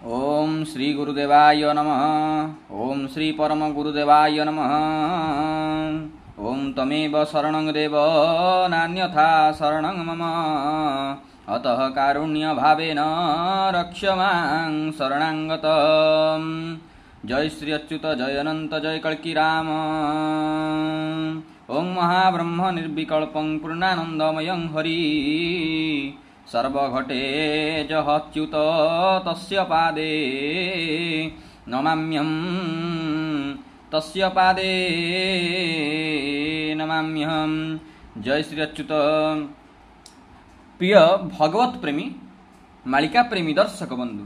ओम श्री गुरुदेवाय नमः। ओम श्री परम गुरुदेवाय नमः। ओम तमेव शरणं देव नान्यथा शरणं मम। अतः कारुण्य भावेन रक्ष मां शरणागतम्। जय श्री अच्युत जय अनंत जय कल्की राम। ओम महाब्रह्म निर्विकल्पं पूर्णानंदमयं हरि। सर्वघटे जहच्युत तस्य पादे नमाम्यहं। तस्य पादे नमाम्यहं। जय श्री अच्युत। प्रिय भगवत प्रेमी मालिका प्रेमी दर्शक बंधु,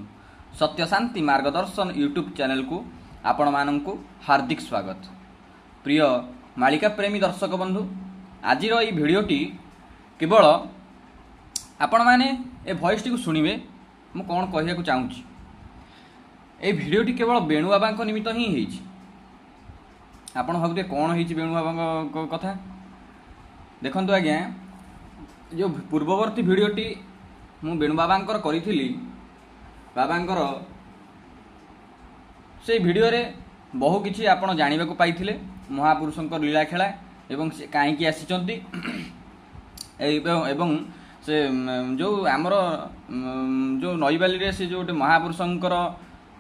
सत्य शांति मार्गदर्शन यूट्यूब चैनल को आपण मानंकु हार्दिक स्वागत। प्रिय मालिका प्रेमी दर्शक बंधु, आज भिडियोटी केवल आपण मैंने ए वॉइस टी शुणवे मु कौन कहूँ चाहूँगी। ये भिडियोटी केवल बेणु बाबा निमित्त ही होती। आपण भावुए कौन हो बेणु बाबा कथा देखु आज्ञा। जो पूर्ववर्ती भिडियोटी मु बेणु बाबांकर करी बाबांकर से भिडियो रे बहु किछि आपण जानिबा को पाइथिले। महापुरुषंकर लीला खेला एवं से काईकी आसीचंती एवं से जो आमर जो नईबाली रे से जो महापुरुषंकर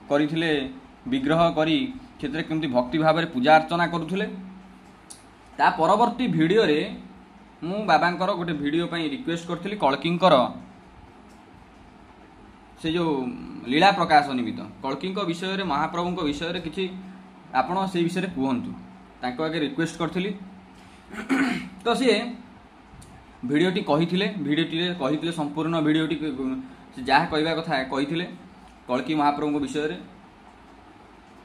करथिले विग्रह करी क्षेत्र केमती भक्ति भाव में पूजा अर्चना करुथिले। ता परवर्ती भिडियो रे मु बाबांकर गोटे भिडियो पई रिक्वेस्ट करथिली कल्कींकर से जो लीला प्रकाश निमित्त कल्कींक विषय रे महाप्रभुंक विषय रे किछि आपण से विषय रे कहंतु तांको आगे रिक्वेस्ट करथिली। तो सी भिडियोटी कही संपूर्ण भिडियोटी जहाँ कहवा कथा कही कल्की महाप्रभु विषय रे।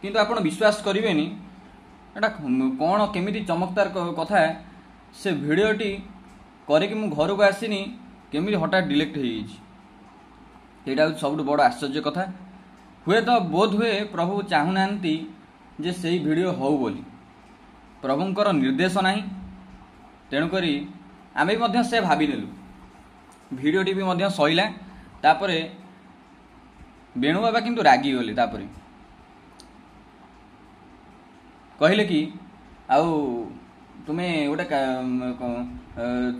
किंतु आपण विश्वास करेनि एटा कौन केमिति चमत्कार कथा से भिडियोटी करके मु घर को आसीनी केमिति हठात डिलेक्ट हो सब बड़ आश्चर्य कथा। हुए तो बोध हुए प्रभु चाहूना जे से भिडियो हो बोली प्रभुंकर निर्देश नाही। तेणुकरी आमे भी से भावी नेलु भिडियोटी भी मध्य सईला। तापरे बेणु बाबा किंतु रागी गले। तापरे कहले कि आउ तुमे गोटे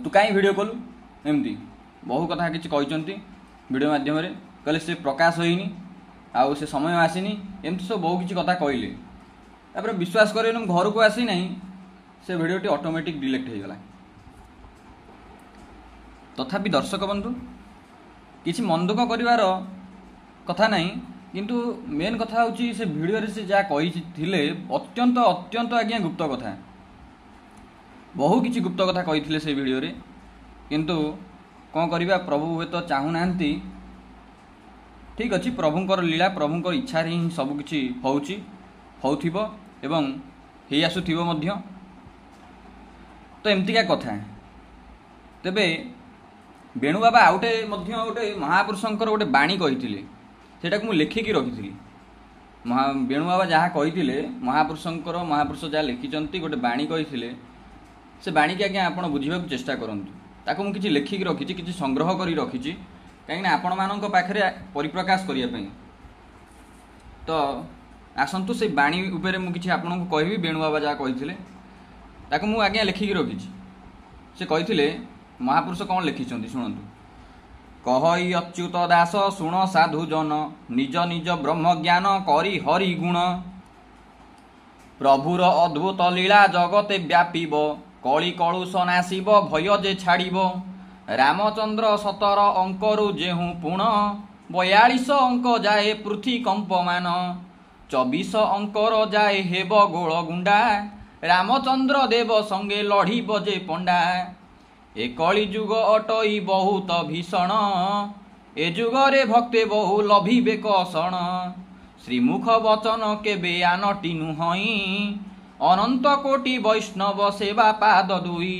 तू कहीं भिडियो कलु एमती बहु कथा किछि कहिसंती भिडियो माध्यम रे। कहले से प्रकाश होइनी आउ से समय आसीनी एमती सब बहु किछि कथा कहले। तापरे विश्वास करेनु घर को आसी नहीं से भिडियोटी ऑटोमेटिक डिलीट हो गला। तथापि दर्शक बंधु किसी मन दुख कर कथा नहीं, किंतु मेन कथा हूँ से भिडियो से जहाँ कही अत्यंत अत्यंत आज्ञा गुप्त कथा बहु किसी गुप्त कथा कही से भिडियो रे। किंतु कौन करवा प्रभु हुए तो चाहूना ठीक अच्छी प्रभुंकर लीला प्रभुंकर इच्छा ही सबकि होउथिबो एवं हे आसुथिबो मध्य। तो एमतिका कथा तेबे बेणु बाबा आउटे गोटे महापुरुषंकर गोटे बाणी कही सेटा को लिखिकी रखी। बेणु बाबा जहाँ कही महापुरुषंकर महापुरुष जहाँ लिखिं गोटे बाणी कही से बाणी की आज्ञा आप बुझा चेष्टा करूँ। ताकू मुझे किसी लिखिकी रखी किसी संग्रह कर रखी कहीं आपण मान पाखे परिप्रकाश करने। तो आसतु से बाणी उपरे मुझे आपको कहबी बेणु बाबा जहाँ कही ताकू मु आज्ञा लिखिकी रखी। से कही महापुरुष कौन लिखिं शुणु। कहई अच्युत दास शुण साधु जन निज निज ब्रह्म ज्ञान करी हरि गुण। प्रभुर अद्भुत लीला जगते व्यापीब कली कलुष नासिब भय जे छाड़ब। रामचंद्र 17 अंकरु जेहू पुण 42 अंक जाए पृथ्वी कंपमान। 24 अंकर जाए हेब गोल गुंडा रामचंद्र देव संगे लड़ी बजे पंडा। ए कली जुग अटई बहुत भीषण ए जुगरे भक्ते बहु लभिबे कषण। श्रीमुख वचन केबे आनटी नुहई अनंत कोटि वैष्णव सेवा पाद दुई।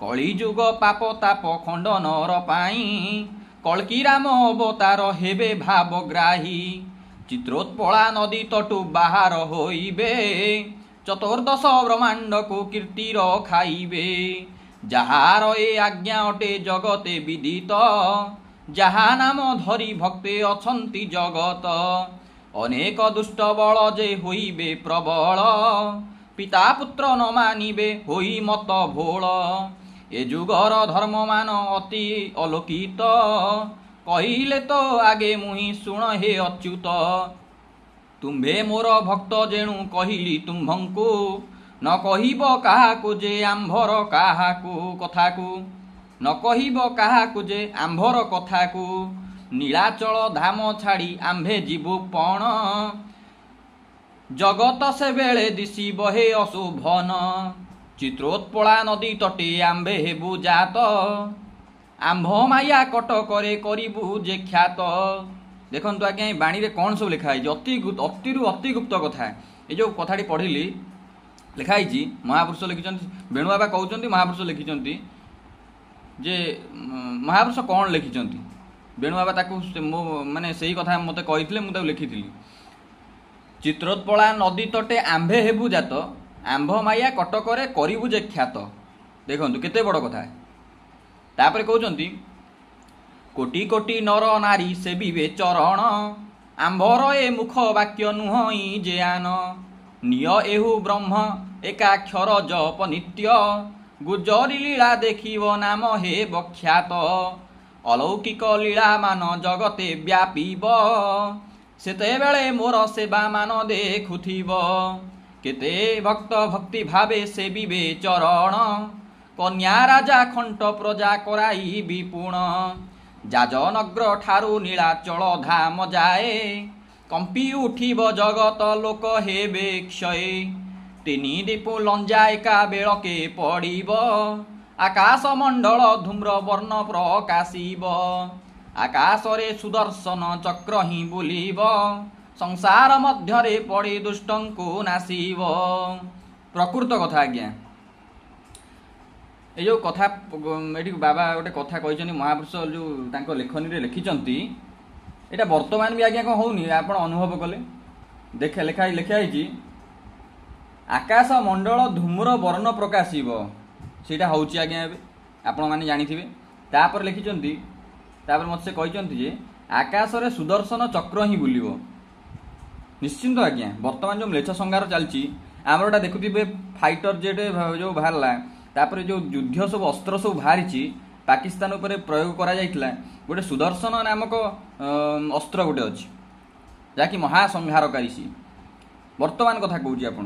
कली जुग पाप ताप खंडनर पाई कल्की राम अवतार हेबे भावग्राही। चित्रोत्पला नदी तटु बाहर होइबे चतुर्दश ब्रह्मांड को कीर्तिर खाइबे। जहार ए आज्ञा अटे जगते विदित जहा नाम धरी भक्ते अछंती जगत। अनेक दुष्ट बल जे होइबे प्रबल पिता पुत्र न मानिबे होई मत भोल ए जुगर धर्म मान अति अलौकित कहिले तो आगे मुहि शुण हे अच्युत तुम्भे मोर भक्त जेणु कहिली तुम्भंकु न कहिब काहाकु जे आंभर काहाकु कथाकु न कहिब काहाकु जे आंभर कथाकु नीलाचल धाम छाड़ी आंभे जीवु पण जगत से बेले दिशिब हे अशुभन चित्रोत्पला नदी तटे आंभे हेबु जात आंभ माया कटकरे करिबु जे ख्यात देखंतु आज्ञा ए बाणी रे कोन सब लिखा है अति अति गुप्त कथा ए जो कथाटी पढ़िली लिखाई महापुरुष लिखिं वेणु बाबा कहते महापुरुष लिखिं जे महापुरुष कौन लिखिं वेणु बाबा ताकू माने सही कथा मते कही मुझे लिखी चित्रोत्पला नदी तटे आंभे हेबु जात आंभ माया कटकरे करिबु जे ख्यात देखंतु केते बड़ कथा तापर कहउचंती कोटि कोटि नर नारी सेबिबे चरण आंभर ए मुख वाक्य नुहई जे आन निय एहु ब्रह्म एकाक्षर जप नित्य गुजरी लीला देखिब नाम हे बख्यात अलौकिक लीला मान जगते व्यापीब सेतेबेले मोर सेवा मान देखुथिब केते भक्त भक्ति भावे सेबिबे चरण कन्या राजा खंट प्रजा कराई विपुण जाजनग्र ठारू नीलाचल धाम जाए कंपी उठिब जगत लोक हेबे क्षय तिनी दीपु लंजा एका बेलके पड़िब आकाश मंडल धूम्र वर्ण प्रकाशिब आकाश रे सुदर्शन चक्र ही बुलिब संसार मध्यरे पड़ी दुष्टंकु नाशिब प्रकृत कथा आज्ञा ए जो कथा ये बाबा गोटे कथा कही महापुरुष जो तांको लेखनी रे लिखिचंती एटा वर्तमान भी आज्ञा कौन होनी आपण अनुभव कले देखे लिखाई आकाश मंडल धूम्र वर्ण प्रकाशिब सीटा होची आज्ञा एबे आपण माने जानिथिबे तापर लिखिचंती तापर मत से कहिचंती जे आकाश रे सुदर्शन चक्र ही बुलिबो निश्चिंत आज्ञा वर्तमान जो म्लेच्छ संहार चलची आमरटा देखुथिबे फाइटर जेट जो बाहरला तापर जो युद्ध सब अस्त्र सब बाहरी पाकिस्तान उपरे प्रयोग करा जाइतला गोटे सुदर्शन नामक अस्त्र गोटे अछि जाकि महासंहारकारी सी वर्तमान कथा कहूँ आपन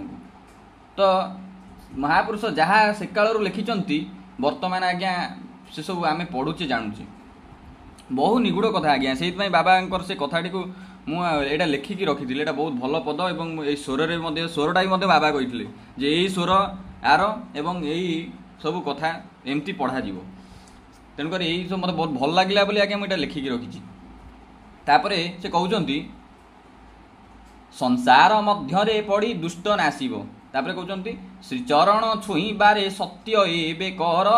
तो महापुरुष जहाँ से कालू लिखिंट वर्तमान आज्ञा से सब आम पढ़ुचे जानुचे बहु निगूढ़ कथा आज्ञा से बाबा से कथाटी को मुझे लिखिकी रखी एटा बहुत भल पद और स्वर स्वरटा भी बाबा कही जे यही स्वर आर एवं यही सब कथा एमती पढ़ा जीव तेणुकर यही सब मत बहुत भल लगे बोली आज्ञा मुझे लिखिकी रखी तापरे से कहते संसार मध्यरे पड़ी दुष्ट नाशिब तापरे कहते श्रीचरण छुईबारे सत्य एबे कर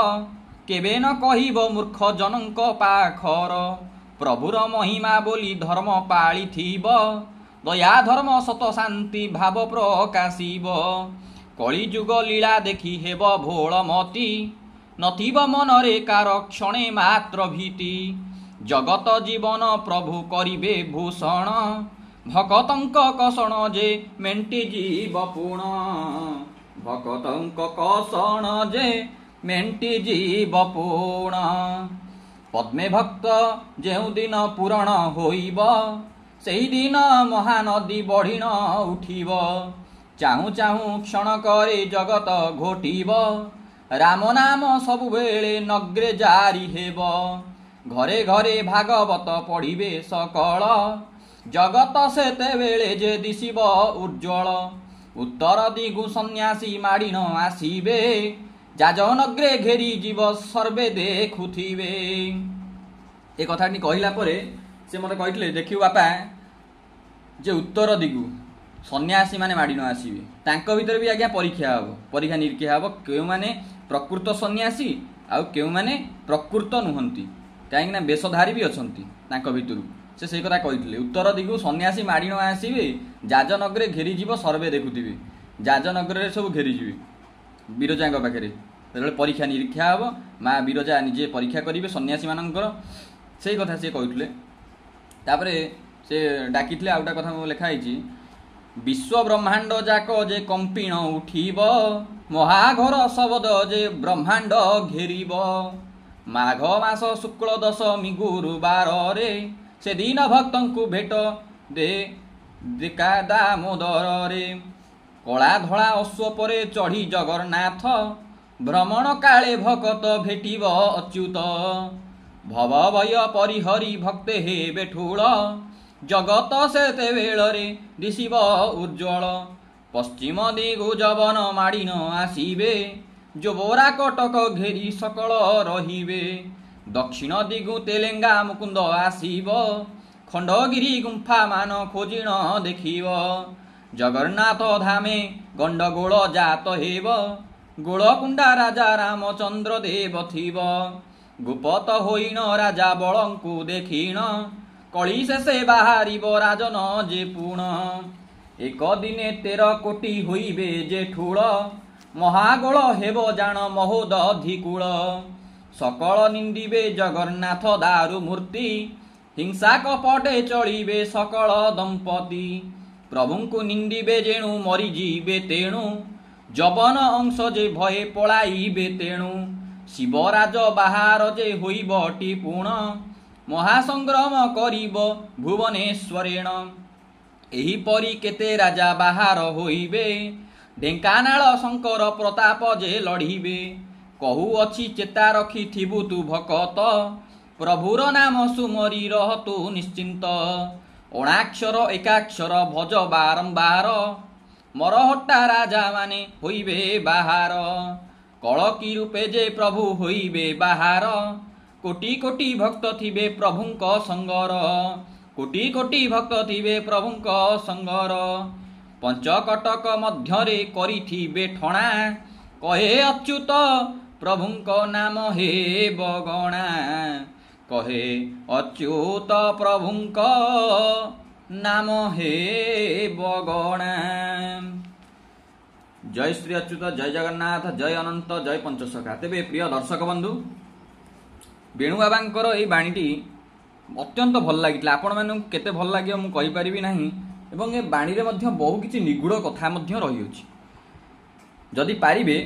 केबे न कहिब मूर्ख जनक पाखर प्रभुर महिमा बोली धर्म पाली थीब दया धर्म सत शांति भाव प्रकाशिब कली जुग लीला देखी हेब भोलमती नथिब मनरे कार क्षणे मात्र भीति जगत जीवन प्रभु करिबे भूषण भकतंक कषण जे मेंटी जीव पूर्ण भकतंक कषण जे मेंटी जीव पूर्ण पद्मे भक्त जेउ दिन पूरण होइब सेही दिन महानदी बढ़िण उठिब चाहू चाहू क्षण करे जगत घोटिब राम नाम सबुबेले नग्रे जारी हेब घरे घरे भागवत पढ़िबे सकल जगत सेतेबेले जे दिशिब उज्ज्वल उत्तर दिगु सन्यासी माड़िन आसिबे जाजनग्रे घेरी जीव सर्वे देखुथिबे ए कथाटी कहला परे से मते कहितले देखियो बापा जे उत्तर दिगु सन्यासी माने माड़िन आसिबे तांको भीतर भी आज्ञा परीक्षा हबो परीक्षा निरीक्षा हबो केउ माने प्रकृत सन्यासी आ केउ माने प्रकृत नुहंती काहेकि ना वेशधारी भी अछंती तांको भीतरु से सही कथा कही उत्तर दिगु सन्यासी माड़िन आसवे जाजनगरे घेरी जीव सर्वे देखुथिबे जाजनगर सब घेरी जीवे विरजा पाखे जो परीक्षा निरीक्षा हम माँ विरजा निजे परीक्षा करेंगे सन्यासी मानकर से कथा सी कहते से डाकी आउटा कथा लिखाई विश्व ब्रह्मांड जाक जे कंपिण उठिब महाघर शब्द जे ब्रह्मांड घेरिब माघ मास शुक्ल दशमी गुरुवार रे से दिन भक्त को भेट दे दामोदर रे कला धला अश्व परे चढ़ी जगन्नाथ भ्रमण काले भक्त भेटिब अच्युत भव भय परिहरी भक्ते हे बेठूल जगत से बेलरे दिशिब उज्ज्वल पश्चिम दिगु जवन माड़ीन आसीबे जोबरा कटक घेरी सकल रहिबे दक्षिण दिगु तेलेंगा मुकुंद आसीब खंडगिरी गुंफा मान खोजिण देखिब जगन्नाथ धामे गंडगोल जात हेब गोलकुंडा राजा रामचंद्र देव थिब गुपत होइन राजा बलंकु देखिण कली शेषे बाहरिब राजन जे पुण एक दिने 13 कोटी होइबे जे ठूल महागोल हेब जान महोद अधिकूल सकल निंदिबे जगन्नाथ दारु मूर्ति हिंसा कपटे चलिबे सकल दंपति प्रभुंकु निंदिबे जेणु मरीजिबे तेणु जवन अंश जे भये पलाइबे तेणु शिवराज बाहार जे होइबटी पुण महासंग्राम करिब भुवनेश्वरेण एहिपरि केते राजा बाहार होइबे ढेंकानाल शंकर प्रताप जे लढ़िबे कहुअछि चेता रखी थिबु तु भकत प्रभुर नाम सुमरी रहतु निश्चिंत अणाक्षर एकाक्षर भज बारंबार मरहट्टा राजा माने होइबे बाहार कलकी रूपे जे प्रभु होइबे बाहार कोटि कोटि भक्त थिबे प्रभुंक संगर कोटि कोटि भक्त थिबे प्रभुंक संगर पंचकटक मध्यरे करिथिबे ठणा कहे अच्युत प्रभुंक नाम हे बगणा कहे अच्युत प्रभुंक नाम हे बगणा। जय श्री अच्युत जय जगन्नाथ जय अनंत जय पंचसखा। तेबे प्रिय दर्शक बंधु बेणु बाबांकर एई बाणीटी अत्यंत भल लागिला आपण मानू केते भल लागियो मु कहि परिबि नाही एवं ए बाणी रे मध्य बहु किछि निगूढ़ कथा मध्य रहि अछि जदि पारिबे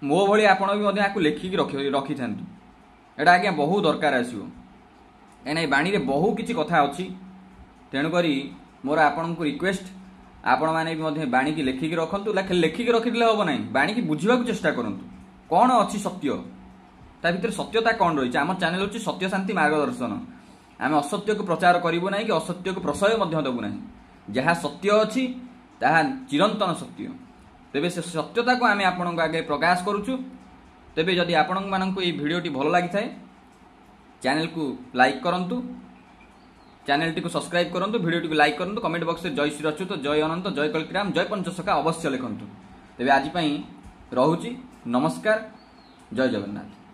मो भली आपण भी मध्य आकु लेखिक रखि थांतु एटा आज्ञा बहु दरकार आसीबो एने बाणी रे बहु किछि कथा अछि तेणु करी मोर आपण को रिक्वेस्ट आपण माने भी मध्य बाणी की लेखिक रखंतु लेखिक रखिले होबो नाही बाणी की बुझिबा को चेष्टा करंतु कोन अछि सत्य ता भीतर सत्यता कौन रही आम चैनल हूँ सत्य शांति मार्गदर्शन आम असत्य को प्रचार करूँ ना कि असत्य को प्रशय देवु ना जहाँ सत्य अच्छी ताहा चिरंतन सत्य तेबे से सत्यता को आम आपण आगे प्रकाश करुचु तेबे जदि आपण मानक ये भिडियोटी भल लगी थाए चैनल को लाइक करंतु चैनल टी को सब्सक्राइब करंतु भिडियोटी को लाइक करंतु कमेंट बॉक्स में जय श्री अच्युत जय अनंत जय कल्कीराम जय पंचसखा अवश्य लिखंतु तेबे आज पई रहुची नमस्कार जय जगन्नाथ।